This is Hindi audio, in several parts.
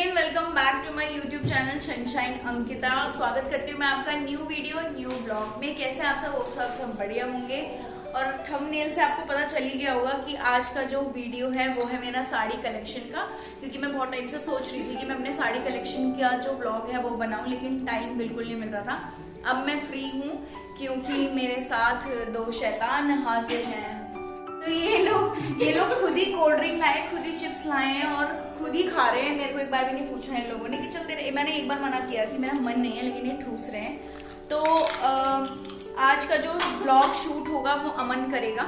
Again welcome back to my YouTube channel Sunshine Ankita. स्वागत करती हूँ मैं आपका न्यू वीडियो न्यू ब्लॉग में। कैसे आप सब बढ़िया होंगे। और थंबनेल से आपको पता चल ही गया होगा कि आज का जो वीडियो है वो है मेरा साड़ी कलेक्शन का, क्योंकि मैं बहुत टाइम से सोच रही थी कि मैं अपने साड़ी कलेक्शन का जो ब्लॉग है वो बनाऊं, लेकिन टाइम बिल्कुल नहीं मिल रहा था। अब मैं फ्री हूँ क्योंकि मेरे साथ दो शैतान हाजिर हैं। तो ये लोग खुद ही कोल्ड ड्रिंक लाए, खुद ही चिप्स लाए हैं और खुद ही खा रहे हैं। मेरे को एक बार भी नहीं पूछा इन लोगों ने कि चल तेरे, मैंने एक बार मना किया कि मेरा मन नहीं है, लेकिन ये ठूस रहे हैं। तो आज का जो ब्लॉग शूट होगा वो अमन करेगा,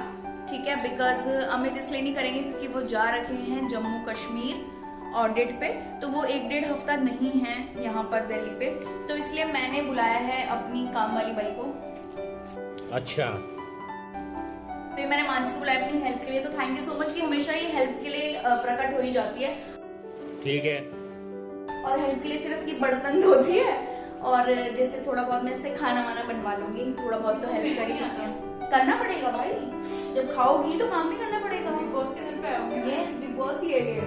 ठीक है। बिकॉज अमित इसलिए नहीं करेंगे क्योंकि वो जा रखे हैं जम्मू कश्मीर ऑडिट पे, तो वो 1-1.5 हफ्ता नहीं है यहाँ पर दिल्ली पे, तो इसलिए मैंने बुलाया है अपनी काम वाली बाई को। अच्छा, तो ये मैंने मानस को बुलाया अपनी हेल्प के लिए। तो थैंक यू सो मच कि हमेशा ये हेल्प के लिए प्रकट हो ही जाती है। ठीक है। और हेल्प के लिए सिर्फ ये बर्तन धोती है और जैसे थोड़ा बहुत मैं इससे खाना वाना बनवा लूंगी, थोड़ा बहुत तो हेल्प कर ही सकते हैं। करना पड़ेगा भाई, जब खाओगी तो काम भी करना पड़ेगा। बिग बॉस के घर पे आओगे। यस, बिग बॉस ही है ये।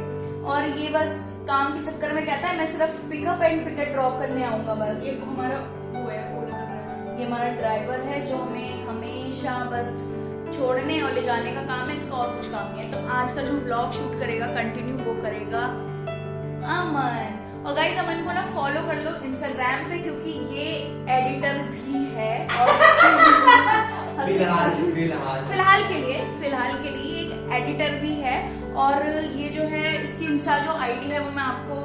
और ये बस काम के चक्कर में कहता है मैं सिर्फ पिकअप एंड पिकअप ड्रॉप करने आऊंगा बस। ये हमारा वो है, ओला ड्राइवर। ये हमारा ड्राइवर है जो हमें हमेशा बस छोड़ने और ले जाने का काम है, इसका और कुछ काम नहीं है। तो आज का जो ब्लॉग शूट करेगा कंटिन्यू वो करेगा अमन। और गाइस अमन को ना फॉलो कर लो इंस्टाग्राम पे, क्योंकि ये एडिटर भी है और फिलहाल के लिए एक एडिटर भी है। और ये जो है इसकी इंस्टा जो आईडी है वो मैं आपको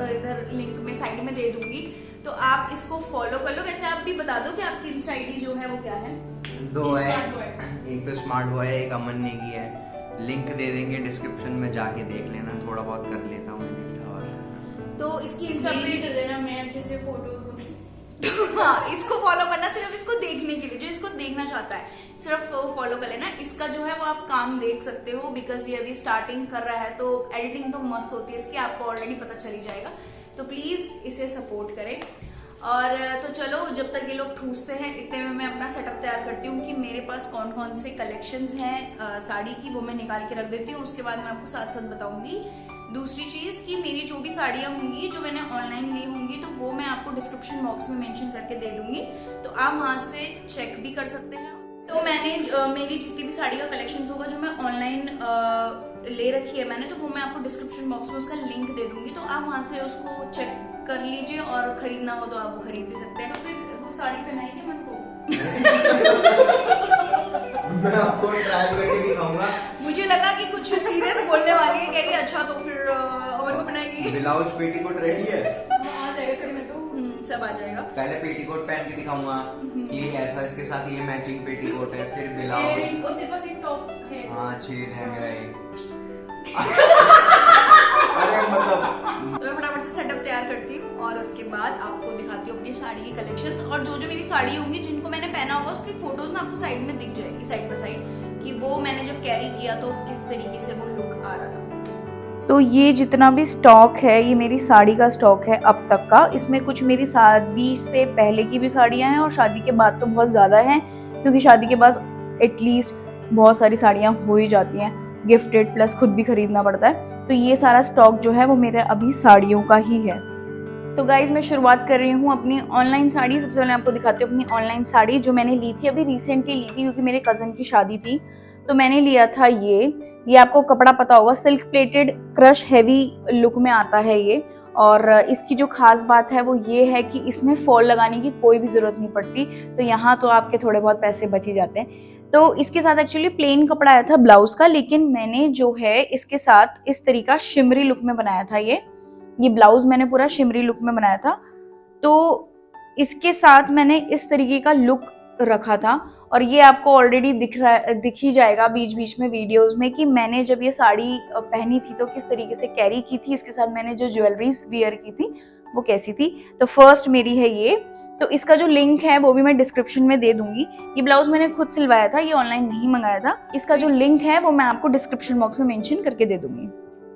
इधर लिंक में साइड में दे दूंगी, तो आप इसको फॉलो कर लो। वैसे आप भी बता दो कि आपकी इंस्टा आईडी जो है वो क्या है। दो है, एक तो स्मार्ट बॉय है, एक अमन ने की है। लिंक दे देंगे डिस्क्रिप्शन में, जाके देख लेना। थोड़ा बहुत कर लेता हूँ और तो इसकी इंस्टा पे कर देना, मैं अच्छे से फोटोज हाँ, इसको फॉलो करना सिर्फ इसको देखने के लिए, जो इसको देखना चाहता है सिर्फ वो फॉलो कर लेना। इसका जो है वो आप काम देख सकते हो, बिकॉज ये अभी स्टार्टिंग कर रहा है, तो एडिटिंग तो मस्त होती है इसकी, आपको ऑलरेडी पता चल ही जाएगा। तो प्लीज इसे सपोर्ट करें। और तो चलो, जब तक ये लोग ठूसते हैं इतने में मैं अपना सेटअप तैयार करती हूँ कि मेरे पास कौन कौन से कलेक्शंस हैं साड़ी की, वो मैं निकाल के रख देती हूँ। उसके बाद मैं आपको साथ साथ बताऊंगी दूसरी चीज कि मेरी जो भी साड़ियाँ होंगी जो मैंने ऑनलाइन ली होंगी, तो वो मैं आपको डिस्क्रिप्शन बॉक्स में मेंशन करके दे दूंगी, तो आप वहां से चेक भी कर सकते हैं। तो मैंने मेरी जितनी भी साड़ी का कलेक्शन होगा जो मैं ऑनलाइन ले रखी है मैंने, तो वो मैं आपको डिस्क्रिप्शन बॉक्स में उसका लिंक दे दूंगी, तो आप वहां से उसको चेक कर लीजिए और खरीदना हो तो आप वो खरीद भी सकते हैं। तो फिर वो साड़ी पहनाएंगे मन को मैं आपको ट्राई करके दिखाऊंगा। मुझे लगा कि कुछ सीरियस बोलने वाली है, कह रही अच्छा तो फिर अमन को बनाएगी। ब्लाउज पेटीकोट रेडी है, आ जाएगा फिर में तो सब आ जाएगा। पहले पेटीकोट पहन के दिखाऊंगा कि ऐसा इसके साथ ये मैचिंग पेटीकोट है, फिर ब्लाउज। और तेरे पास एक टॉप है। हाँ, छेद है मेरा एक। अरे मतलब तो मैं फटाफट से सेटअप तैयार करती हूँ और उसके बाद आपको दिखाती हूँ अपनी साड़ी की कलेक्शंस। और जो जो मेरी साड़ी होंगी जिनको मैंने पहना होगा उसकी फोटोज ना आपको साइड में दिख जाएगी, साइड बाय साइड, कि वो मैंने जब कैरी किया तो किस तरीके से वो लुक आ रहा था। तो ये जितना भी स्टॉक है ये मेरी साड़ी का स्टॉक है अब तक का। इसमें कुछ मेरी शादी से पहले की भी साड़ियाँ हैं और शादी के बाद तो बहुत ज़्यादा हैं, क्योंकि शादी के बाद एटलीस्ट बहुत सारी साड़ियाँ हो ही जाती हैं, गिफ्टेड प्लस खुद भी खरीदना पड़ता है। तो ये सारा स्टॉक जो है वो मेरे अभी साड़ियों का ही है। तो गाइज मैं शुरुआत कर रही हूँ अपनी ऑनलाइन साड़ी। सबसे पहले आपको दिखाती हूँ अपनी ऑनलाइन साड़ी जो मैंने ली थी, अभी रिसेंटली ली थी क्योंकि मेरे कज़न की शादी थी, तो मैंने लिया था ये आपको कपड़ा पता होगा, silk plated crush heavy look में आता है ये। और इसकी जो खास बात है वो ये है कि इसमें फॉल लगाने की कोई भी ज़रूरत नहीं पड़ती, तो यहाँ तो आपके थोड़े बहुत पैसे बच ही जाते हैं। तो इसके साथ एक्चुअली प्लेन कपड़ा आया था ब्लाउज का, लेकिन मैंने जो है इसके साथ इस तरीका शिमरी लुक में बनाया था। ये ब्लाउज मैंने पूरा शिमरी लुक में बनाया था, तो इसके साथ मैंने इस तरीके का लुक रखा था। और ये आपको ऑलरेडी दिख ही जाएगा बीच बीच में वीडियोस में कि मैंने जब ये साड़ी पहनी थी तो किस तरीके से कैरी की थी, इसके साथ मैंने जो ज्वेलरीज वियर की थी वो कैसी थी। तो फर्स्ट मेरी है ये, तो इसका जो लिंक है वो भी मैं डिस्क्रिप्शन में दे दूंगी। ये ब्लाउज मैंने खुद सिलवाया था, ये ऑनलाइन नहीं मंगाया था। इसका जो लिंक है वो मैं आपको डिस्क्रिप्शन बॉक्स में मेंशन करके दे दूंगी।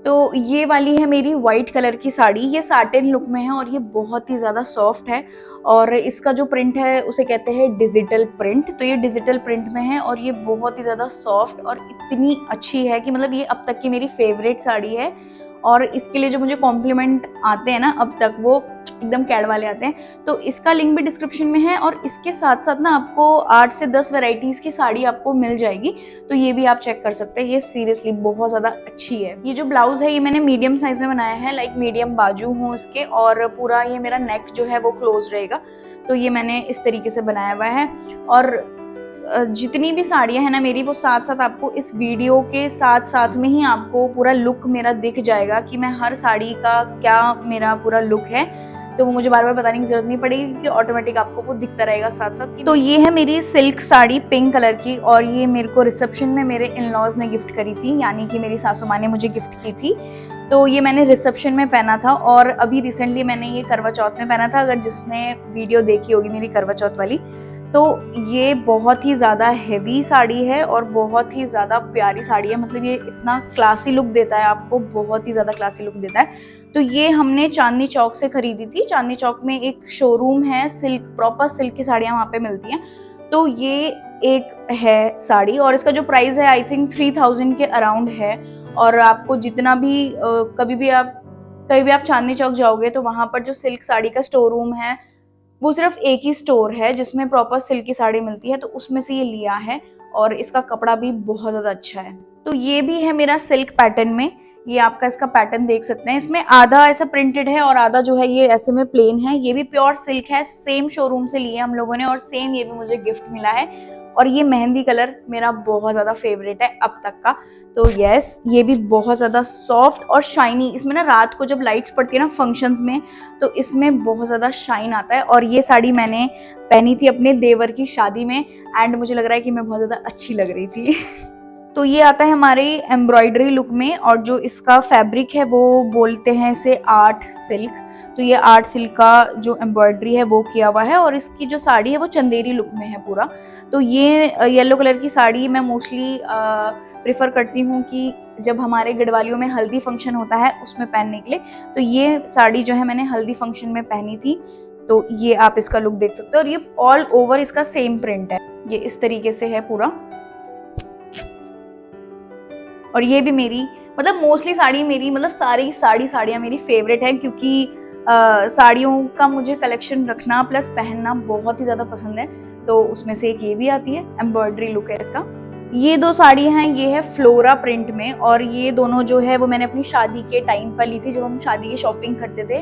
तो ये वाली है मेरी व्हाइट कलर की साड़ी, ये साटिन लुक में है और ये बहुत ही ज़्यादा सॉफ्ट है। और इसका जो प्रिंट है उसे कहते हैं डिजिटल प्रिंट, तो ये डिजिटल प्रिंट में है और ये बहुत ही ज़्यादा सॉफ्ट और इतनी अच्छी है कि मतलब ये अब तक की मेरी फेवरेट साड़ी है। और इसके लिए जो मुझे कॉम्प्लीमेंट आते हैं ना अब तक, वो एकदम कैड वाले आते हैं। तो इसका लिंक भी डिस्क्रिप्शन में है, और इसके साथ साथ ना आपको 8 से 10 वैरायटीज़ की साड़ी आपको मिल जाएगी, तो ये भी आप चेक कर सकते हैं। ये सीरियसली बहुत ज़्यादा अच्छी है। ये जो ब्लाउज़ है ये मैंने मीडियम साइज में बनाया है, लाइक मीडियम बाजू हो उसके, और पूरा ये मेरा नेक जो है वो क्लोज रहेगा। तो ये मैंने इस तरीके से बनाया हुआ है। और जितनी भी साड़ियाँ हैं ना मेरी, वो साथ साथ आपको इस वीडियो के साथ साथ में ही आपको पूरा लुक मेरा दिख जाएगा कि मैं हर साड़ी का क्या मेरा पूरा लुक है। तो वो मुझे बार बार बताने की जरूरत नहीं पड़ेगी, क्योंकि ऑटोमेटिक आपको वो दिखता रहेगा साथ साथ। तो ये है मेरी सिल्क साड़ी पिंक कलर की, और ये मेरे को रिसेप्शन में मेरे इन लॉज ने गिफ्ट करी थी, यानी कि मेरी सासू माँ ने मुझे गिफ्ट की थी। तो ये मैंने रिसेप्शन में पहना था, और अभी रिसेंटली मैंने ये करवा चौथ में पहना था। अगर जिसने वीडियो देखी होगी मेरी करवा चौथ वाली, तो ये बहुत ही ज़्यादा हेवी साड़ी है और बहुत ही ज़्यादा प्यारी साड़ी है। मतलब ये इतना क्लासी लुक देता है आपको, बहुत ही ज़्यादा क्लासी लुक देता है। तो ये हमने चांदनी चौक से खरीदी थी। चांदनी चौक में एक शोरूम है सिल्क, प्रॉपर सिल्क की साड़ियाँ वहाँ पे मिलती हैं। तो ये एक है साड़ी, और इसका जो प्राइस है आई थिंक 3000 के अराउंड है। और आपको जितना भी कभी भी आप चांदनी चौक जाओगे तो वहाँ पर जो सिल्क साड़ी का स्टोर रूम है, वो सिर्फ एक ही स्टोर है जिसमें प्रॉपर सिल्क की साड़ी मिलती है। तो उसमें से ये लिया है, और इसका कपड़ा भी बहुत ज़्यादा अच्छा है। तो ये भी है मेरा सिल्क पैटर्न में। ये आपका इसका पैटर्न देख सकते हैं, इसमें आधा ऐसा प्रिंटेड है और आधा जो है ये ऐसे में प्लेन है। ये भी प्योर सिल्क है, सेम शोरूम से लिए हम लोगों ने, और सेम ये भी मुझे गिफ्ट मिला है। और ये मेहंदी कलर मेरा बहुत ज़्यादा फेवरेट है अब तक का। तो यस, ये भी बहुत ज़्यादा सॉफ्ट और शाइनी। इसमें ना रात को जब लाइट्स पड़ती है ना फंक्शंस में, तो इसमें बहुत ज़्यादा शाइन आता है। और ये साड़ी मैंने पहनी थी अपने देवर की शादी में, एंड मुझे लग रहा है कि मैं बहुत ज़्यादा अच्छी लग रही थी। तो ये आता है हमारे एम्ब्रॉयडरी लुक में, और जो इसका फैब्रिक है वो बोलते हैं इसे आर्ट सिल्क। तो ये आर्ट सिल्क का जो एम्ब्रॉयडरी है वो किया हुआ है, और इसकी जो साड़ी है वो चंदेरी लुक में है पूरा। तो ये येलो कलर की साड़ी मैं मोस्टली प्रेफर करती हूँ कि जब हमारे गढ़वालियों में हल्दी फंक्शन होता है उसमें पहनने के लिए। तो ये साड़ी जो है मैंने हल्दी फंक्शन में पहनी थी। तो ये आप इसका लुक देख सकते हो, और ये ऑल ओवर इसका सेम प्रिंट है। ये इस तरीके से है पूरा। और ये भी मेरी मतलब मोस्टली साड़ी मेरी, मतलब सारी साड़ियाँ मेरी फेवरेट है, क्योंकि साड़ियों का मुझे कलेक्शन रखना प्लस पहनना बहुत ही ज़्यादा पसंद है। तो उसमें से एक ये भी आती है, एम्ब्रॉयडरी लुक है इसका। ये दो साड़ी हैं, ये है फ्लोरा प्रिंट में, और ये दोनों जो है वो मैंने अपनी शादी के टाइम पर ली थी, जब हम शादी की शॉपिंग करते थे।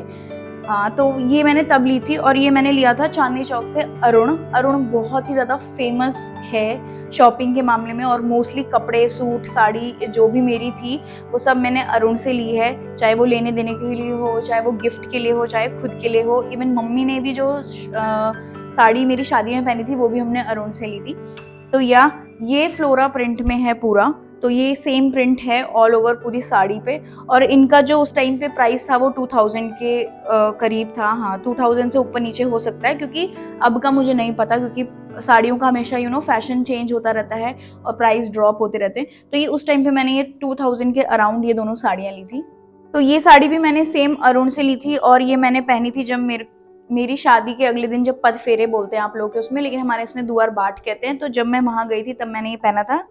हाँ, तो ये मैंने तब ली थी, और ये मैंने लिया था चांदनी चौक से अरुण बहुत ही ज़्यादा फेमस है शॉपिंग के मामले में। और मोस्टली कपड़े, सूट, साड़ी जो भी मेरी थी वो सब मैंने अरुण से ली है, चाहे वो लेने देने के लिए हो, चाहे वो गिफ्ट के लिए हो, चाहे खुद के लिए हो। इवन मम्मी ने भी जो साड़ी मेरी शादी में पहनी थी वो भी हमने अरुण से ली थी। तो ये फ्लोरा प्रिंट में है पूरा। तो ये सेम प्रिंट है ऑल ओवर पूरी साड़ी पे, और इनका जो उस टाइम पे प्राइस था वो 2000 के करीब था। हाँ, 2000 से ऊपर नीचे हो सकता है, क्योंकि अब का मुझे नहीं पता, क्योंकि साड़ियों का हमेशा फैशन चेंज होता रहता है और प्राइस ड्रॉप होते रहते हैं। तो ये उस टाइम पे मैंने ये 2000 के अराउंड ये दोनों साड़ियाँ ली थी। तो ये साड़ी भी मैंने सेम अरुण से ली थी, और ये मैंने पहनी थी जब मेरी शादी के अगले दिन, जब पद फेरे बोलते हैं आप लोग के उसमें, लेकिन हमारे इसमें दुआर बाट कहते हैं। तो जब मैं वहाँ गई थी तब मैंने ये पहना था।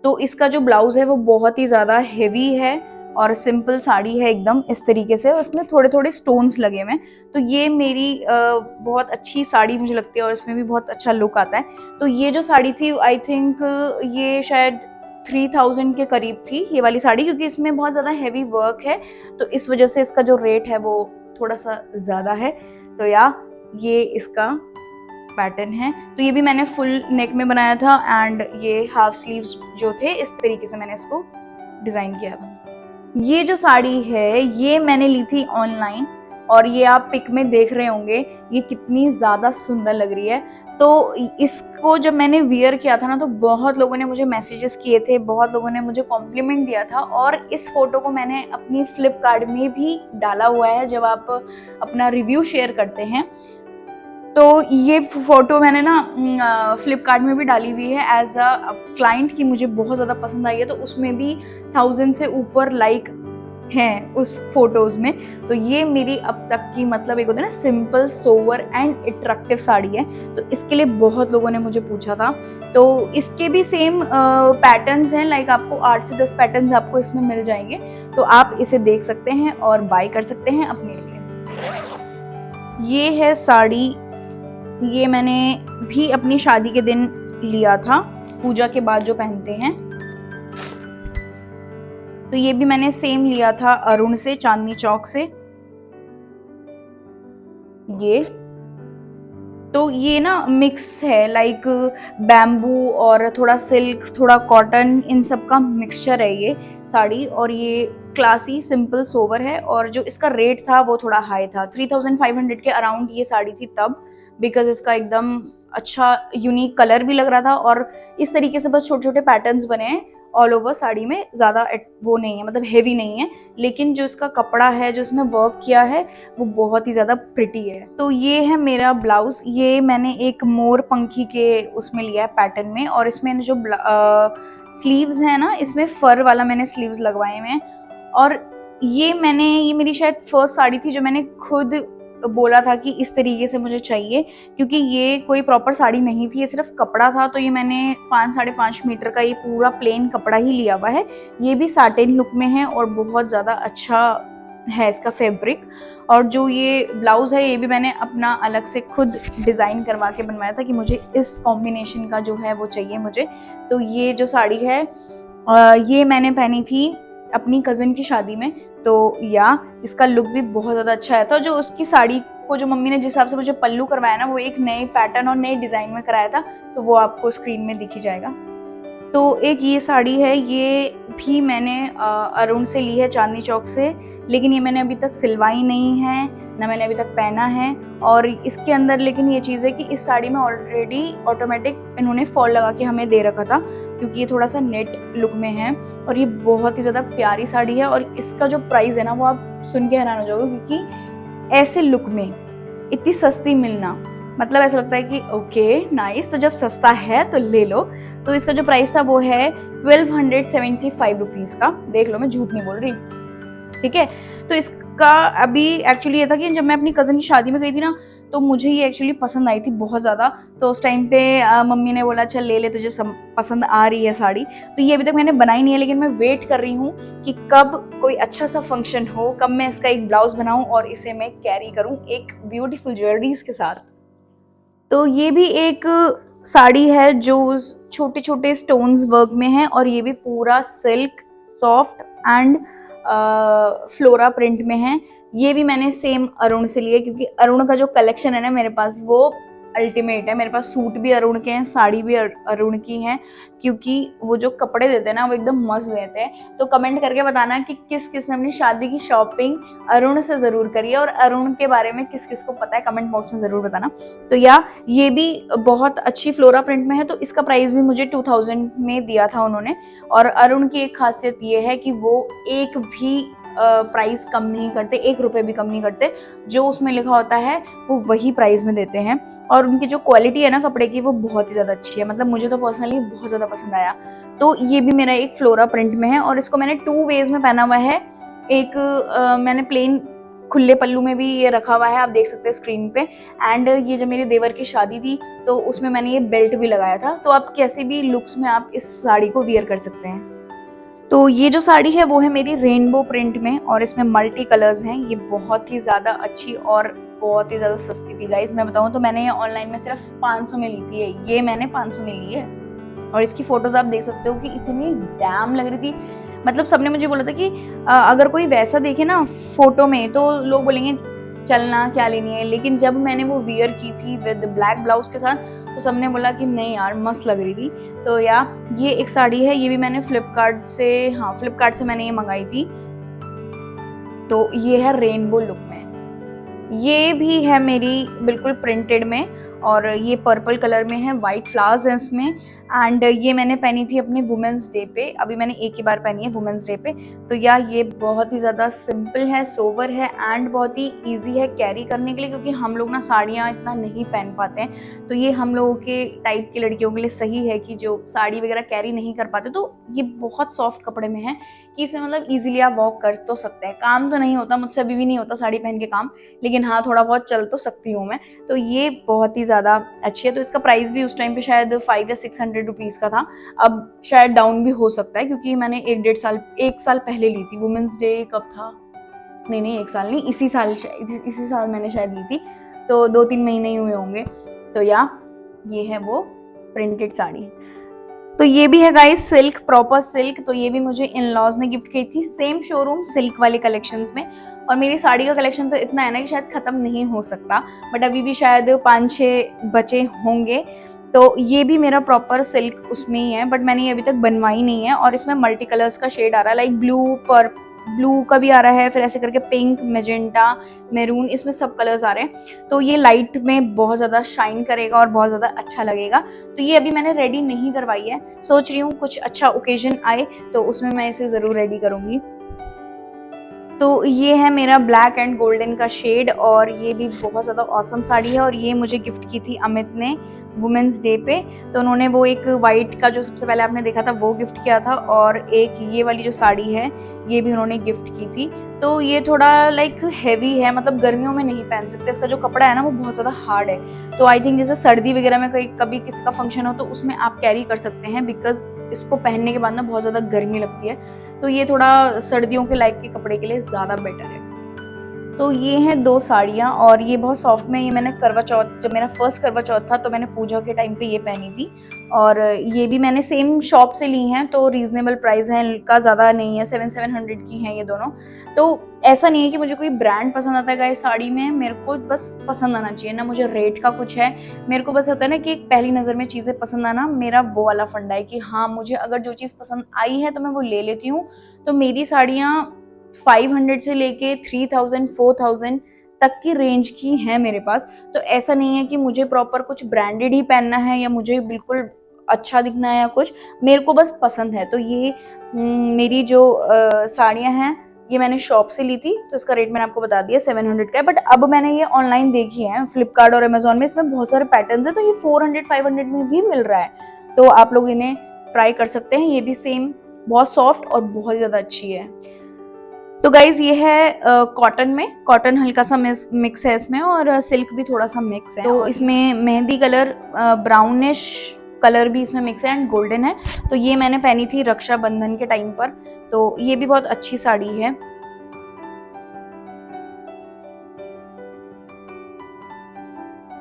तो इसका जो ब्लाउज है वो बहुत ही ज़्यादा हेवी है, और सिंपल साड़ी है एकदम इस तरीके से, और इसमें थोड़े थोड़े स्टोन्स लगे हुए हैं। तो ये मेरी बहुत अच्छी साड़ी मुझे लगती है, और इसमें भी बहुत अच्छा लुक आता है। तो ये जो साड़ी थी आई थिंक ये शायद 3000 के करीब थी ये वाली साड़ी, क्योंकि इसमें बहुत ज़्यादा हेवी वर्क है, तो इस वजह से इसका जो रेट है वो थोड़ा सा ज़्यादा है। तो ये इसका पैटर्न है। तो ये भी मैंने फुल नेक में बनाया था, एंड ये हाफ स्लीव्स जो थे इस तरीके से मैंने इसको डिज़ाइन किया था। ये जो साड़ी है ये मैंने ली थी ऑनलाइन, और ये आप पिक में देख रहे होंगे ये कितनी ज़्यादा सुंदर लग रही है। तो इसको जब मैंने वियर किया था ना, तो बहुत लोगों ने मुझे मैसेजेस किए थे, बहुत लोगों ने मुझे कॉम्प्लीमेंट दिया था, और इस फोटो को मैंने अपनी फ्लिपकार्ट में भी डाला हुआ है जब आप अपना रिव्यू शेयर करते हैं। तो ये फोटो मैंने ना फ्लिपकार्ट में भी डाली हुई है एज अ क्लाइंट की, मुझे बहुत ज़्यादा पसंद आई है। तो उसमें भी 1000 से ऊपर लाइक हैं उस फोटोज़ में। तो ये मेरी अब तक की मतलब एक होता है ना simple, sober and attractive sari है। तो इसके लिए बहुत लोगों ने मुझे पूछा था। तो इसके भी सेम पैटर्न्स हैं, लाइक आपको 8 से 10 पैटर्न्स आपको इसमें मिल जाएंगे। तो आप इसे देख सकते हैं और बाय कर सकते हैं अपने लिए। ये है साड़ी, ये मैंने भी अपनी शादी के दिन लिया था, पूजा के बाद जो पहनते हैं। तो ये भी मैंने सेम लिया था अरुण से, चांदनी चौक से। ये तो ये ना मिक्स है, लाइक बैम्बू और थोड़ा सिल्क, थोड़ा कॉटन, इन सब का मिक्सचर है ये साड़ी। और ये क्लासी सिंपल सोवर है, और जो इसका रेट था वो थोड़ा हाई था, 3500 के अराउंड ये साड़ी थी तब, बिकॉज इसका एकदम अच्छा यूनिक कलर भी लग रहा था, और इस तरीके से बस छोटे छोटे पैटर्न्स बने हैं ऑल ओवर साड़ी में, ज़्यादा वो नहीं है, मतलब हेवी नहीं है, लेकिन जो इसका कपड़ा है, जो इसमें वर्क किया है, वो बहुत ही ज़्यादा प्रिटी है। तो ये है मेरा ब्लाउज, ये मैंने एक मोर पंखी के उसमें लिया है पैटर्न में, और इसमें जो स्लीव्स हैं ना, इसमें फर वाला मैंने स्लीव्स लगवाए हुए हैं। और ये मेरी शायद फर्स्ट साड़ी थी जो मैंने खुद बोला था कि इस तरीके से मुझे चाहिए, क्योंकि ये कोई प्रॉपर साड़ी नहीं थी, ये सिर्फ कपड़ा था। तो ये मैंने 5-5.5 मीटर का ये पूरा प्लेन कपड़ा ही लिया हुआ है। ये भी साटिन लुक में है और बहुत ज़्यादा अच्छा है इसका फैब्रिक। और जो ये ब्लाउज़ है, ये भी मैंने अपना अलग से खुद डिज़ाइन करवा के बनवाया था कि मुझे इस कॉम्बिनेशन का जो है वो चाहिए मुझे। तो ये जो साड़ी है ये मैंने पहनी थी अपनी कज़न की शादी में। तो इसका लुक भी बहुत ज़्यादा अच्छा है। तो जो उसकी साड़ी को जो मम्मी ने जिस हिसाब से मुझे पल्लू करवाया ना, वो एक नए पैटर्न और नए डिज़ाइन में कराया था, तो वो आपको स्क्रीन में दिख ही जाएगा। तो एक ये साड़ी है, ये भी मैंने अरुण से ली है, चांदनी चौक से, लेकिन ये मैंने अभी तक सिलवाई नहीं है, ना मैंने अभी तक पहना है। और इसके अंदर लेकिन ये चीज़ है कि इस साड़ी में ऑलरेडी ऑटोमेटिक इन्होंने फॉल लगा के हमें दे रखा था, क्योंकि ये थोड़ा सा नेट लुक में है, और ये बहुत ही ज़्यादा प्यारी साड़ी है। और इसका जो प्राइस है ना, वो आप सुन के हैरान हो जाओगे, क्योंकि ऐसे लुक में इतनी सस्ती मिलना, मतलब ऐसा लगता है कि ओके नाइस, तो जब सस्ता है तो ले लो। तो इसका जो प्राइस था वो है 1275 रुपीज़ का। देख लो, मैं झूठ नहीं बोल रही, ठीक है। तो इसका अभी एक्चुअली ये था कि जब मैं अपनी कज़न की शादी में गई थी ना, तो मुझे ये एक्चुअली पसंद आई थी बहुत ज़्यादा। तो उस टाइम पे मम्मी ने बोला चल ले ले, तुझे पसंद आ रही है साड़ी। तो ये अभी तक मैंने बनाई नहीं है, लेकिन मैं वेट कर रही हूँ कि कब कोई अच्छा सा फंक्शन हो, कब मैं इसका एक ब्लाउज बनाऊँ और इसे मैं कैरी करूँ एक ब्यूटीफुल ज्वेलरीज के साथ। तो ये भी एक साड़ी है जो छोटे छोटे स्टोन्स वर्क में है, और ये भी पूरा silk soft and flora print में है। ये भी मैंने सेम अरुण से लिया, क्योंकि अरुण का जो कलेक्शन है ना मेरे पास, वो अल्टीमेट है। मेरे पास सूट भी अरुण के हैं, साड़ी भी अरुण की हैं, क्योंकि वो जो कपड़े देते हैं ना, वो एकदम मस्त देते हैं। तो कमेंट करके बताना कि किस किस ने अपनी शादी की शॉपिंग अरुण से ज़रूर करी है, और अरुण के बारे में किस किस को पता है, कमेंट बॉक्स में ज़रूर बताना। तो ये भी बहुत अच्छी फ्लोरा प्रिंट में है। तो इसका प्राइस भी मुझे 2000 में दिया था उन्होंने। और अरुण की एक खासियत ये है कि वो एक भी प्राइस कम नहीं करते, 1 रुपये भी कम नहीं करते। जो उसमें लिखा होता है वो वही प्राइस में देते हैं। और उनकी जो क्वालिटी है ना कपड़े की, वो बहुत ही ज़्यादा अच्छी है, मतलब मुझे तो पर्सनली बहुत ज़्यादा पसंद आया। तो ये भी मेरा एक फ्लोरा प्रिंट में है, और इसको मैंने 2 वेज में पहना हुआ है। एक मैंने प्लेन खुले पल्लू में भी ये रखा हुआ है, आप देख सकते हैं स्क्रीन पे। एंड ये जब मेरे देवर की शादी थी, तो उसमें मैंने ये बेल्ट भी लगाया था। तो आप कैसे भी लुक्स में आप इस साड़ी को वियर कर सकते हैं। तो ये जो साड़ी है वो है मेरी रेनबो प्रिंट में, और इसमें मल्टी कलर्स हैं। ये बहुत ही ज़्यादा अच्छी और बहुत ही ज़्यादा सस्ती थी गाइज। मैं बताऊँ तो मैंने ये ऑनलाइन में सिर्फ 500 में ली थी, ये मैंने 500 में ली है। और इसकी फ़ोटोज़ आप देख सकते हो कि इतनी डैम लग रही थी। मतलब सबने मुझे बोला था कि अगर कोई वैसा देखे ना फ़ोटो में, तो लोग बोलेंगे चलना क्या लेनी है। लेकिन जब मैंने वो वियर की थी विद ब्लैक ब्लाउज़ के साथ, तो सबने बोला कि नहीं यार मस्त लग रही थी। तो ये एक साड़ी है, ये भी मैंने फ्लिपकार्ट से मैंने ये मंगाई थी। तो ये है रेनबो लुक में। ये भी है मेरी बिल्कुल प्रिंटेड में, और ये पर्पल कलर में है, वाइट फ्लावर्स हैं इसमें। एंड ये मैंने पहनी थी अपने वुमेंस डे पे, अभी मैंने एक ही बार पहनी है वुमेंस डे पे। तो ये बहुत ही ज़्यादा सिंपल है, सोवर है, एंड बहुत ही इजी है कैरी करने के लिए, क्योंकि हम लोग ना साड़ियाँ इतना नहीं पहन पाते हैं। तो ये हम लोगों के टाइप की लड़कियों के लिए सही है कि जो साड़ी वगैरह कैरी नहीं कर पाते। तो ये बहुत सॉफ्ट कपड़े में है कि इसमें मतलब ईजिली आप वॉक कर तो सकते हैं। काम तो नहीं होता, मुझसे अभी भी नहीं होता साड़ी पहन के काम, लेकिन हाँ थोड़ा बहुत चल तो सकती हूँ मैं। तो ये बहुत ही ज़्यादा अच्छी है। तो इसका प्राइस भी उस टाइम पे शायद 500 या 600 रुपीज़ का था, अब शायद डाउन भी हो सकता है क्योंकि मैंने एक साल पहले ली थी। वुमेंस डे कब था? नहीं, एक साल नहीं, इसी साल मैंने शायद ली थी, तो 2-3 महीने ही हुए होंगे। तो ये है वो प्रिंटेड साड़ी। तो ये भी है गाइस सिल्क, प्रॉपर सिल्क। तो ये भी मुझे इन लॉज ने गिफ्ट की थी, सेम शोरूम सिल्क वाले कलेक्शंस में। और मेरी साड़ी का कलेक्शन तो इतना है ना कि शायद ख़त्म नहीं हो सकता, बट अभी भी शायद 5-6 बचे होंगे। तो ये भी मेरा प्रॉपर सिल्क उसमें ही है, बट मैंने ये अभी तक बनवाई नहीं है। और इसमें मल्टी कलर्स का शेड आ रहा है, लाइक ब्लू का भी आ रहा है, फिर ऐसे करके पिंक, मेजेंटा, मैरून, इसमें सब कलर्स आ रहे हैं। तो ये लाइट में बहुत ज़्यादा शाइन करेगा और बहुत ज़्यादा अच्छा लगेगा। तो ये अभी मैंने रेडी नहीं करवाई है, सोच रही हूँ कुछ अच्छा ओकेजन आए तो उसमें मैं इसे ज़रूर रेडी करूँगी। तो ये है मेरा ब्लैक एंड गोल्डन का शेड, और ये भी बहुत ज़्यादा ऑसम साड़ी है। और ये मुझे गिफ्ट की थी अमित ने वुमेंस डे पे। तो उन्होंने वो एक वाइट का जो सबसे पहले आपने देखा था वो गिफ्ट किया था, और एक ये वाली जो साड़ी है ये भी उन्होंने गिफ्ट की थी। तो ये थोड़ा लाइक हैवी है, मतलब गर्मियों में नहीं पहन सकते, इसका जो कपड़ा है ना वो बहुत ज़्यादा हार्ड है। तो आई थिंक जैसे सर्दी वगैरह में कभी किसी का फंक्शन हो तो उसमें आप कैरी कर सकते हैं, बिकॉज इसको पहनने के बाद ना बहुत ज़्यादा गर्मी लगती है। तो ये थोड़ा सर्दियों के लाइक के कपड़े के लिए ज़्यादा बेटर है। तो ये हैं 2 साड़ियाँ, और ये बहुत सॉफ्ट में, ये मैंने करवा चौथ, जब मेरा फर्स्ट करवा चौथ था तो मैंने पूजा के टाइम पे ये पहनी थी। और ये भी मैंने सेम शॉप से ली हैं, तो रीज़नेबल प्राइस है इनका, ज़्यादा नहीं है, 700 की हैं ये दोनों। तो ऐसा नहीं है कि मुझे कोई ब्रांड पसंद आता है इस साड़ी में, मेरे को बस पसंद आना चाहिए ना, मुझे रेट का कुछ है। मेरे को बस होता है ना कि पहली नज़र में चीज़ें पसंद आना, मेरा वो वाला फंडा है कि हाँ, मुझे अगर जो चीज़ पसंद आई है तो मैं वो ले लेती हूँ। तो मेरी साड़ियाँ 500 से लेके 3000, 4000 तक की रेंज की हैं मेरे पास। तो ऐसा नहीं है कि मुझे प्रॉपर कुछ ब्रांडेड ही पहनना है या मुझे बिल्कुल अच्छा दिखना है या कुछ, मेरे को बस पसंद है। तो ये मेरी जो साड़ियाँ हैं ये मैंने शॉप से ली थी, तो इसका रेट मैंने आपको बता दिया 700 का है। बट अब मैंने ये ऑनलाइन देखी है फ्लिपकार्ट और अमेजोन में, इसमें बहुत सारे पैटर्न्स है, तो ये 400-500 में भी मिल रहा है। तो आप लोग इन्हें ट्राई कर सकते हैं। ये भी सेम बहुत सॉफ्ट और बहुत ज़्यादा अच्छी है। तो गाइज ये है कॉटन में, कॉटन हल्का सा मिक्स है इसमें, और सिल्क भी थोड़ा सा मिक्स है। तो इसमें मेहंदी कलर, ब्राउनिश कलर भी इसमें मिक्स है, एंड गोल्डन है। तो ये मैंने पहनी थी रक्षाबंधन के टाइम पर, तो ये भी बहुत अच्छी साड़ी है।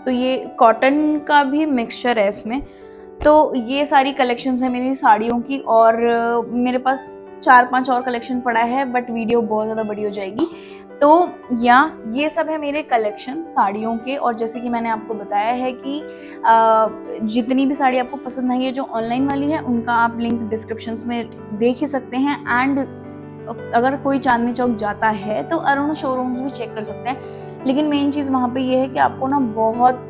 तो ये कॉटन का भी मिक्सचर है इसमें। तो ये सारी कलेक्शंस है मेरी साड़ियों की, और मेरे पास 4-5 और कलेक्शन पड़ा है, बट वीडियो बहुत ज़्यादा बड़ी हो जाएगी। तो ये सब है मेरे कलेक्शन साड़ियों के। और जैसे कि मैंने आपको बताया है कि जितनी भी साड़ी आपको पसंद आई है जो ऑनलाइन वाली है, उनका आप लिंक डिस्क्रिप्शंस में देख ही सकते हैं। एंड अगर कोई चांदनी चौक जाता है तो अरुण शोरूम्स भी चेक कर सकते हैं। लेकिन मेन चीज़ वहाँ पे ये है कि आपको ना बहुत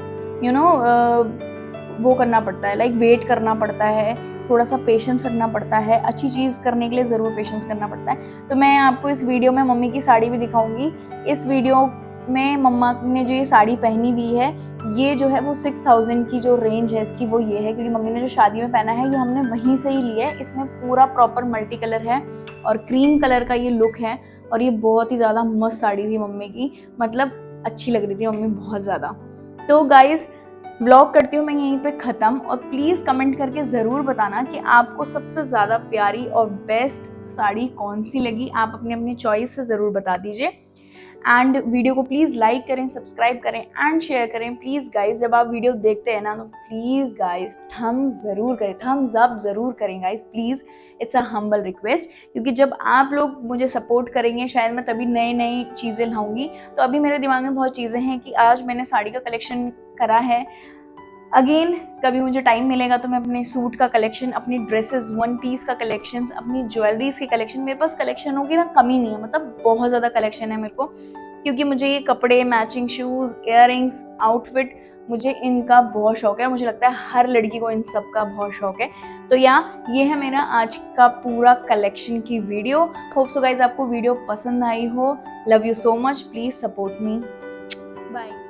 वो करना पड़ता है, लाइक वेट करना पड़ता है, थोड़ा सा पेशेंस रखना पड़ता है। अच्छी चीज़ करने के लिए ज़रूर पेशेंस करना पड़ता है। तो मैं आपको इस वीडियो में मम्मी की साड़ी भी दिखाऊंगी। इस वीडियो में मम्मा ने जो ये साड़ी पहनी हुई है, ये जो है वो 6000 की जो रेंज है इसकी वो ये है, क्योंकि मम्मी ने जो शादी में पहना है ये हमने वहीं से ही लिया है। इसमें पूरा प्रॉपर मल्टी कलर है और क्रीम कलर का ये लुक है, और ये बहुत ही ज़्यादा मस्त साड़ी थी मम्मी की, मतलब अच्छी लग रही थी मम्मी बहुत ज़्यादा। तो गाइज़ व्लॉग करती हूँ मैं यहीं पे ख़त्म, और प्लीज़ कमेंट करके ज़रूर बताना कि आपको सबसे ज़्यादा प्यारी और बेस्ट साड़ी कौन सी लगी। आप अपनी अपनी चॉइस से ज़रूर बता दीजिए। एंड वीडियो को प्लीज़ लाइक करें, सब्सक्राइब करें एंड शेयर करें प्लीज़ गाइज। जब आप वीडियो देखते हैं ना तो प्लीज़ गाइज थम्स ज़रूर करें, थम्स अप ज़रूर करें guys please. It's a humble request, क्योंकि जब आप लोग मुझे सपोर्ट करेंगे शायद मैं तभी नई नई चीज़ें लाऊंगी। तो अभी मेरे दिमाग में बहुत चीज़ें हैं कि आज मैंने साड़ी का कलेक्शन करा है, अगेन कभी मुझे टाइम मिलेगा तो मैं अपने सूट का कलेक्शन, अपनी ड्रेसेस, वन पीस का कलेक्शन, अपनी ज्वेलरीज की कलेक्शन, मेरे पास कलेक्शनों की ना कमी नहीं है, मतलब बहुत ज़्यादा कलेक्शन है मेरे को, क्योंकि मुझे ये कपड़े, मैचिंग शूज़, इयररिंग्स, आउटफिट, मुझे इनका बहुत शौक है। मुझे लगता है हर लड़की को इन सब का बहुत शौक है। तो ये है मेरा आज का पूरा कलेक्शन की वीडियो। होप सो गाइज आपको वीडियो पसंद आई हो। Love you so much, please support me, bye.